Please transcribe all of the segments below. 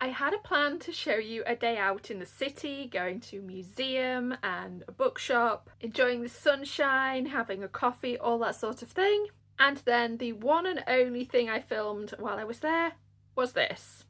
I had a plan to show you a day out in the city, going to a museum and a bookshop, enjoying the sunshine, having a coffee, all that sort of thing. And then the one and only thing I filmed while I was there was this.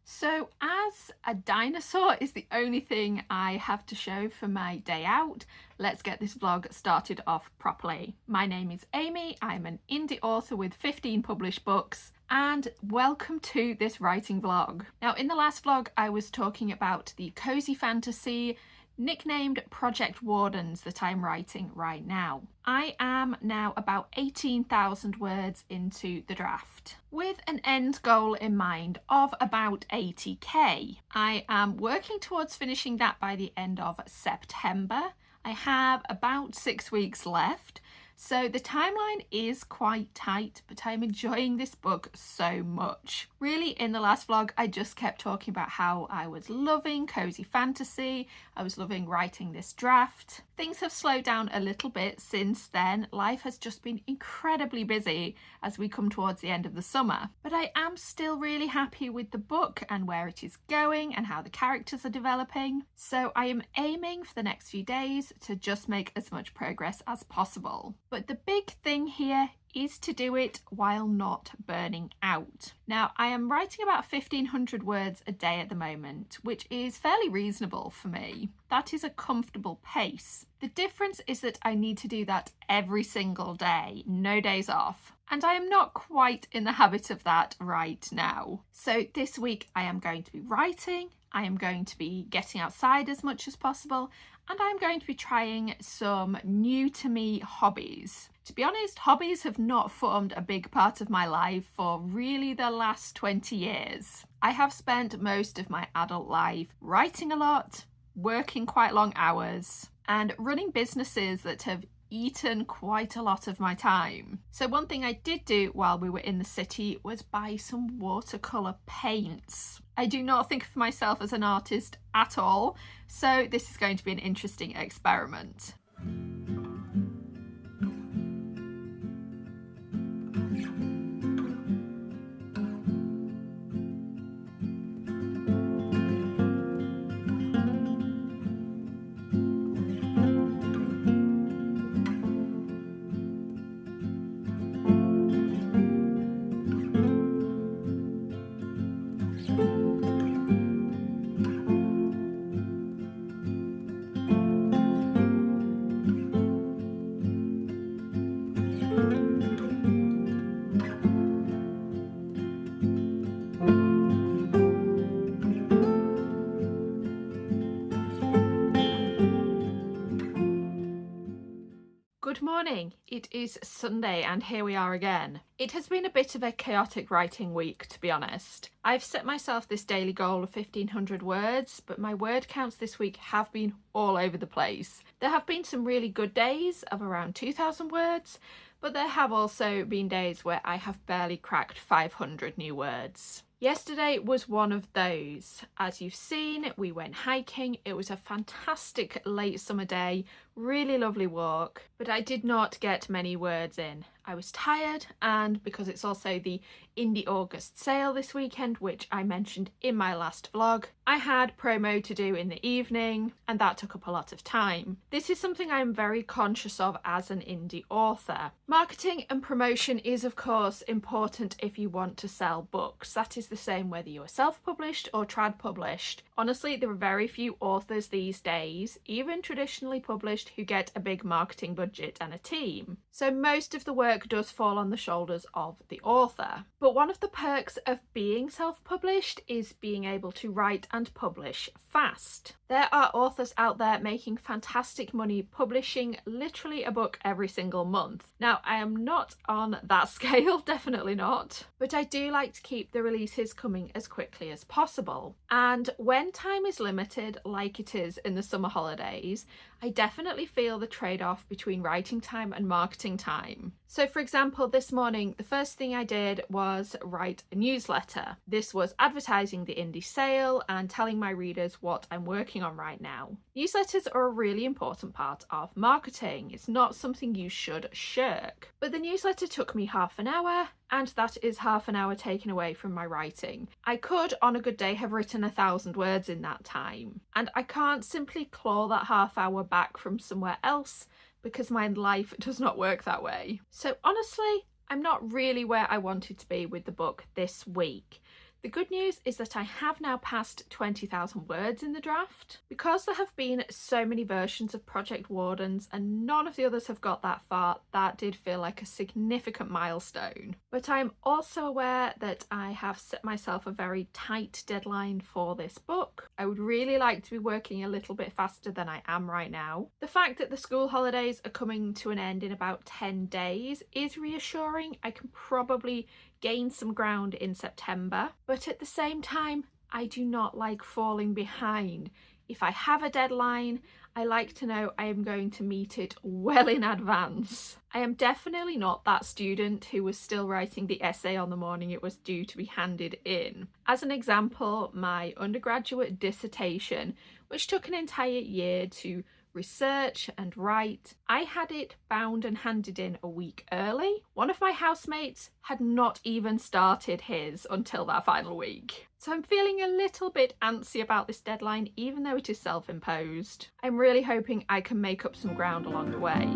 So as a dinosaur is the only thing I have to show for my day out, let's get this vlog started off properly. My name is Amy, I'm an indie author with 15 published books, and welcome to this writing vlog. Now in the last vlog I was talking about the cozy fantasy nicknamed Project Wardens that I'm writing right now. I am now about 18,000 words into the draft, with an end goal in mind of about 80k. I am working towards finishing that by the end of September. I have about 6 weeks left, so the timeline is quite tight, but I'm enjoying this book so much. Really, in the last vlog, I just kept talking about how I was loving cozy fantasy, I was loving writing this draft. Things have slowed down a little bit since then. Life has just been incredibly busy as we come towards the end of the summer. But I am still really happy with the book and where it is going and how the characters are developing. So I am aiming for the next few days to just make as much progress as possible. But the big thing here is to do it while not burning out. Now, I am writing about 1,500 words a day at the moment, which is fairly reasonable for me. That is a comfortable pace. The difference is that I need to do that every single day, no days off. And I am not quite in the habit of that right now. So this week I am going to be writing, I am going to be getting outside as much as possible, and I'm going to be trying some new to me hobbies. To be honest, hobbies have not formed a big part of my life for really the last 20 years. I have spent most of my adult life writing a lot, working quite long hours, and running businesses that have eaten quite a lot of my time. So one thing I did do while we were in the city was buy some watercolour paints. I do not think of myself as an artist at all, so this is going to be an interesting experiment. Good morning, it is Sunday and here we are again. It has been a bit of a chaotic writing week, to be honest. I've set myself this daily goal of 1,500 words, but my word counts this week have been all over the place. There have been some really good days of around 2,000 words, but there have also been days where I have barely cracked 500 new words. Yesterday was one of those. As you've seen, we went hiking. It was a fantastic late summer day, really lovely walk, but I did not get many words in. I was tired, and because it's also the Indie August sale this weekend, which I mentioned in my last vlog, I had promo to do in the evening, and that took up a lot of time. This is something I'm very conscious of as an indie author. Marketing and promotion is of course important if you want to sell books. That is the same whether you are self-published or trad published. Honestly, there are very few authors these days, even traditionally published, who get a big marketing budget and a team. So most of the work does fall on the shoulders of the author. But one of the perks of being self-published is being able to write and publish fast. There are authors out there making fantastic money publishing literally a book every single month. Now, I am not on that scale, definitely not, but I do like to keep the releases coming as quickly as possible. And when time is limited, like it is in the summer holidays, I definitely feel the trade-off between writing time and marketing time. So for example, this morning, the first thing I did was write a newsletter. This was advertising the indie sale and telling my readers what I'm working working on right now. Newsletters are a really important part of marketing. It's not something you should shirk. But the newsletter took me half an hour, and that is half an hour taken away from my writing. I could, on a good day, have written 1,000 words in that time, and I can't simply claw that half hour back from somewhere else because my life does not work that way. So honestly, I'm not really where I wanted to be with the book this week. The good news is that I have now passed 20,000 words in the draft. Because there have been so many versions of Project Wardens and none of the others have got that far, that did feel like a significant milestone. But I'm also aware that I have set myself a very tight deadline for this book. I would really like to be working a little bit faster than I am right now. The fact that the school holidays are coming to an end in about 10 days is reassuring. I can probably gain some ground in September, but at the same time, I do not like falling behind. If I have a deadline, I like to know I am going to meet it well in advance. I am definitely not that student who was still writing the essay on the morning it was due to be handed in. As an example, my undergraduate dissertation, which took an entire year to research and write, I had it bound and handed in a week early. One of my housemates had not even started his until that final week. So I'm feeling a little bit antsy about this deadline, even though it is self-imposed. I'm really hoping I can make up some ground along the way.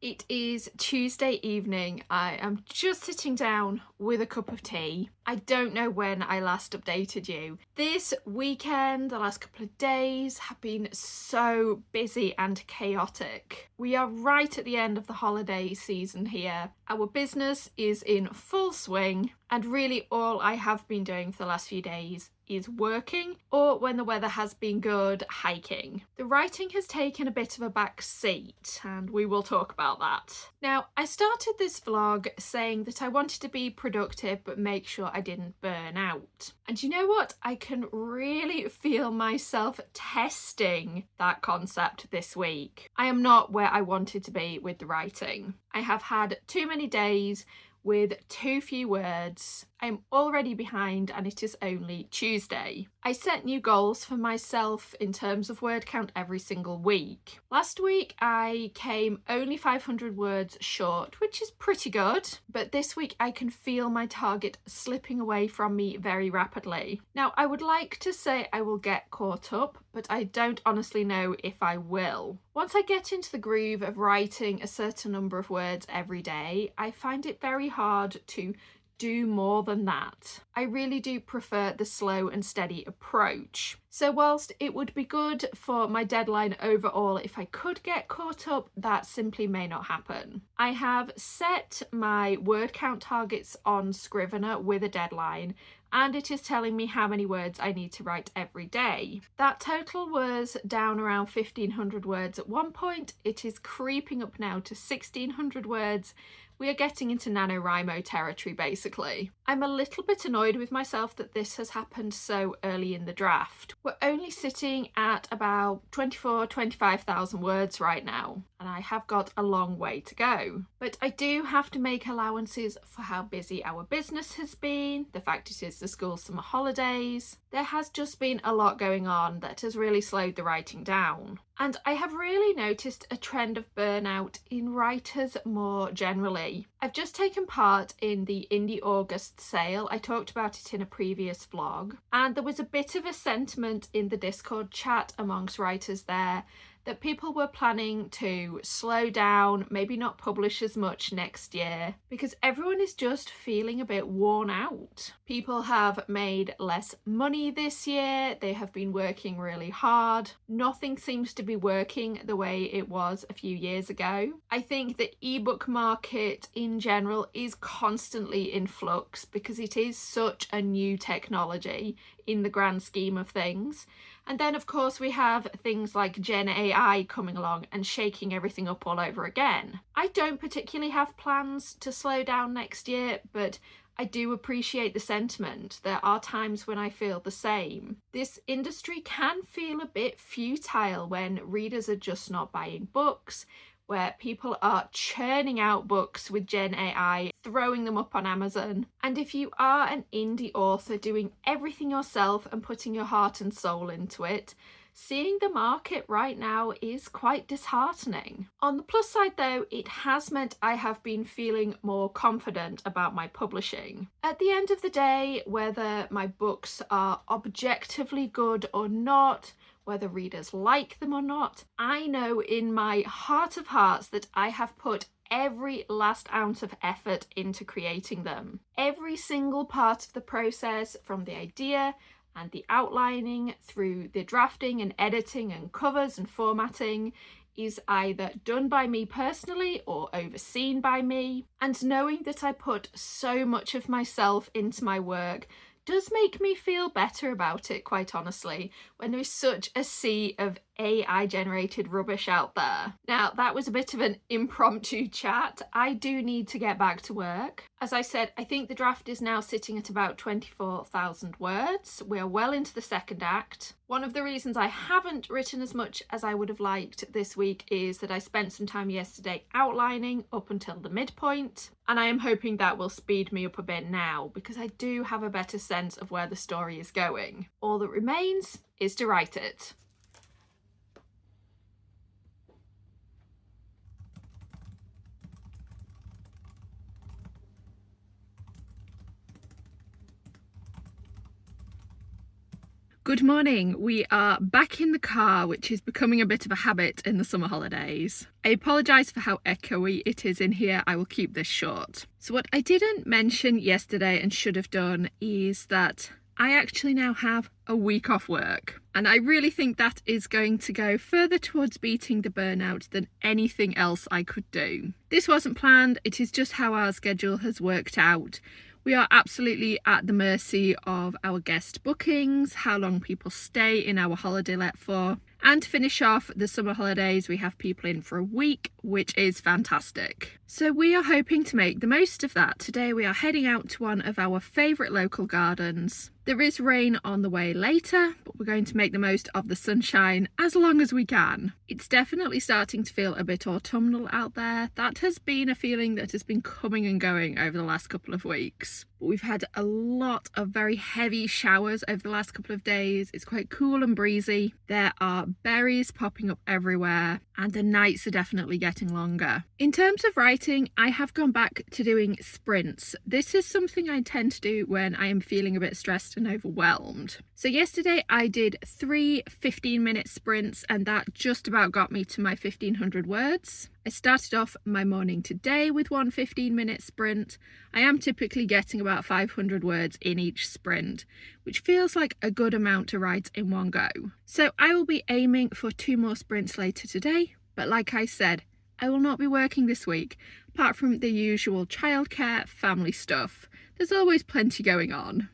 It is Tuesday evening. I am just sitting down with a cup of tea. I don't know when I last updated you. This weekend, the last couple of days have been so busy and chaotic. We are right at the end of the holiday season here. Our business is in full swing, and really all I have been doing for the last few days is working, or when the weather has been good, hiking. The writing has taken a bit of a back seat, and we will talk about that. Now, I started this vlog saying that I wanted to be productive but make sure I didn't burn out. And you know what? I can really feel myself testing that concept this week. I am not where I wanted to be with the writing. I have had too many days with too few words. I'm already behind and it is only Tuesday. I set new goals for myself in terms of word count every single week. Last week I came only 500 words short, which is pretty good, but this week I can feel my target slipping away from me very rapidly. Now, I would like to say I will get caught up, but I don't honestly know if I will. Once I get into the groove of writing a certain number of words every day, I find it very hard to do more than that. I really do prefer the slow and steady approach. So whilst it would be good for my deadline overall if I could get caught up, that simply may not happen. I have set my word count targets on Scrivener with a deadline, and it is telling me how many words I need to write every day. That total was down around 1,500 words at one point. It is creeping up now to 1,600 words. We are getting into NaNoWriMo territory, basically. I'm a little bit annoyed with myself that this has happened so early in the draft. We're only sitting at about 25,000 words right now, and I have got a long way to go. But I do have to make allowances for how busy our business has been, the fact it is the school summer holidays. There has just been a lot going on that has really slowed the writing down. And I have really noticed a trend of burnout in writers more generally. I've just taken part in the Indie August sale. I talked about it in a previous vlog, and there was a bit of a sentiment in the Discord chat amongst writers there that people were planning to slow down, maybe not publish as much next year, because everyone is just feeling a bit worn out. People have made less money this year, they have been working really hard. Nothing seems to be working the way it was a few years ago. I think the ebook market in general is constantly in flux because it is such a new technology in the grand scheme of things. And then of course we have things like Gen AI coming along and shaking everything up all over again. I don't particularly have plans to slow down next year, but I do appreciate the sentiment. There are times when I feel the same. This industry can feel a bit futile when readers are just not buying books, where people are churning out books with Gen AI, throwing them up on Amazon. And if you are an indie author doing everything yourself and putting your heart and soul into it, seeing the market right now is quite disheartening. On the plus side though, it has meant I have been feeling more confident about my publishing. At the end of the day, whether my books are objectively good or not, whether readers like them or not, I know in my heart of hearts that I have put every last ounce of effort into creating them. Every single part of the process, from the idea and the outlining through the drafting and editing and covers and formatting, is either done by me personally or overseen by me. And knowing that I put so much of myself into my work does make me feel better about it, quite honestly, when there is such a sea of AI generated rubbish out there. Now, that was a bit of an impromptu chat. I do need to get back to work. As I said, I think the draft is now sitting at about 24,000 words. We're well into the second act. One of the reasons I haven't written as much as I would have liked this week is that I spent some time yesterday outlining up until the midpoint, and I am hoping that will speed me up a bit now because I do have a better sense of where the story is going. All that remains is to write it. Good morning. We are back in the car, which is becoming a bit of a habit in the summer holidays. I apologise for how echoey it is in here. I will keep this short. So what I didn't mention yesterday and should have done is that I actually now have a week off work. And I really think that is going to go further towards beating the burnout than anything else I could do. This wasn't planned. It is just how our schedule has worked out. We are absolutely at the mercy of our guest bookings, how long people stay in our holiday let for. And to finish off the summer holidays, we have people in for a week, which is fantastic. So we are hoping to make the most of that. Today we are heading out to one of our favourite local gardens. There is rain on the way later, but we're going to make the most of the sunshine as long as we can. It's definitely starting to feel a bit autumnal out there. That has been a feeling that has been coming and going over the last couple of weeks. But we've had a lot of very heavy showers over the last couple of days. It's quite cool and breezy. There are berries popping up everywhere, and the nights are definitely getting longer. In terms of writing, I have gone back to doing sprints. This is something I tend to do when I am feeling a bit stressed and overwhelmed. So yesterday I did 3 15-minute sprints, and that just about got me to my 1500 words. I started off my morning today with one 15-minute sprint. I am typically getting about 500 words in each sprint, which feels like a good amount to write in one go. So I will be aiming for 2 more sprints later today, but like I said, I will not be working this week, apart from the usual childcare, family stuff. There's always plenty going on.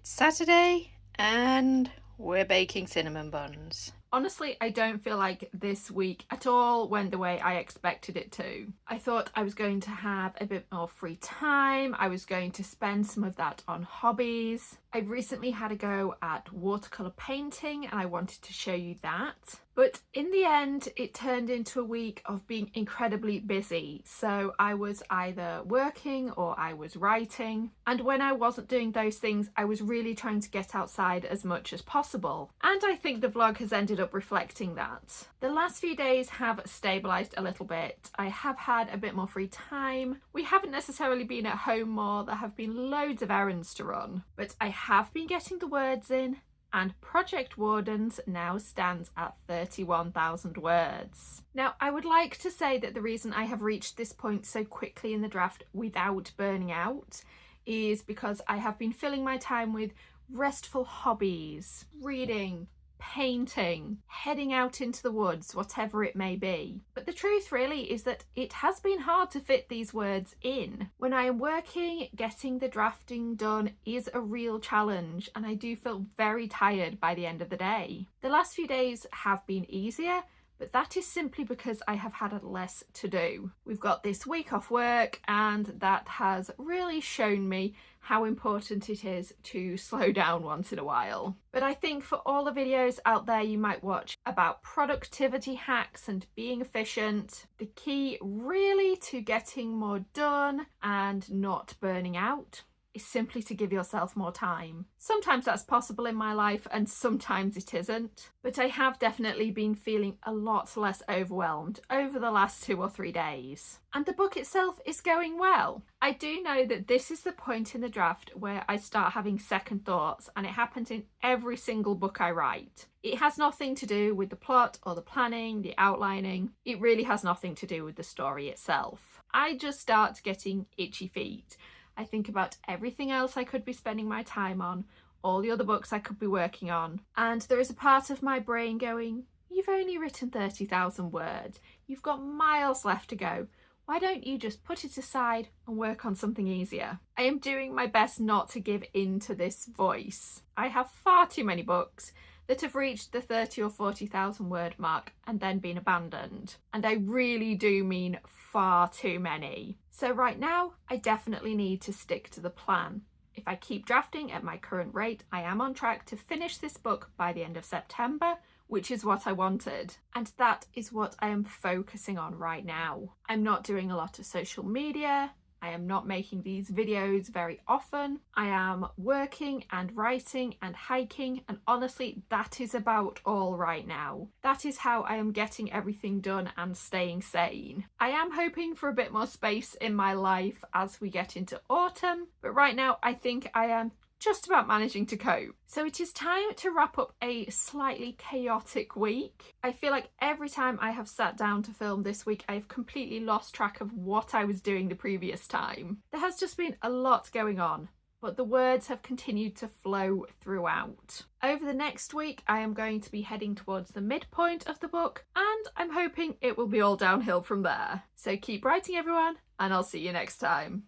Saturday and we're baking cinnamon buns. Honestly, I don't feel like this week at all went the way I expected it to. I thought I was going to have a bit more free time. I was going to spend some of that on hobbies. I've recently had a go at watercolour painting and I wanted to show you that. But in the end, it turned into a week of being incredibly busy. So I was either working or I was writing. And when I wasn't doing those things, I was really trying to get outside as much as possible. And I think the vlog has ended up reflecting that. The last few days have stabilised a little bit. I have had a bit more free time. We haven't necessarily been at home more. There have been loads of errands to run. But I have been getting the words in, and Project Wardens now stands at 31,000 words. Now, I would like to say that the reason I have reached this point so quickly in the draft without burning out is because I have been filling my time with restful hobbies, reading, painting, heading out into the woods, whatever it may be. But the truth really is that it has been hard to fit these words in. When I am working, getting the drafting done is a real challenge, and I do feel very tired by the end of the day. The last few days have been easier, but that is simply because I have had less to do. We've got this week off work, and that has really shown me how important it is to slow down once in a while. But I think for all the videos out there you might watch about productivity hacks and being efficient, the key really to getting more done and not burning out is simply to give yourself more time. Sometimes that's possible in my life and sometimes it isn't, but I have definitely been feeling a lot less overwhelmed over the last 2 or 3 days. And the book itself is going well. I do know that this is the point in the draft where I start having second thoughts, and it happens in every single book I write. It has nothing to do with the plot or the planning, the outlining. It really has nothing to do with the story itself. I just start getting itchy feet. I think about everything else I could be spending my time on, all the other books I could be working on, and there is a part of my brain going, you've only written 30,000 words, you've got miles left to go, why don't you just put it aside and work on something easier? I am doing my best not to give in to this voice. I have far too many books that have reached the 30 or 40,000 word mark and then been abandoned. And I really do mean far too many. So right now, I definitely need to stick to the plan. If I keep drafting at my current rate, I am on track to finish this book by the end of September, which is what I wanted. And that is what I am focusing on right now. I'm not doing a lot of social media. I am not making these videos very often. I am working and writing and hiking, and honestly, that is about all right now. That is how I am getting everything done and staying sane. I am hoping for a bit more space in my life as we get into autumn, but right now I think I am just about managing to cope. So it is time to wrap up a slightly chaotic week. I feel like every time I have sat down to film this week, I've completely lost track of what I was doing the previous time. There has just been a lot going on, but the words have continued to flow throughout. Over the next week, I am going to be heading towards the midpoint of the book, and I'm hoping it will be all downhill from there. So keep writing, everyone, and I'll see you next time.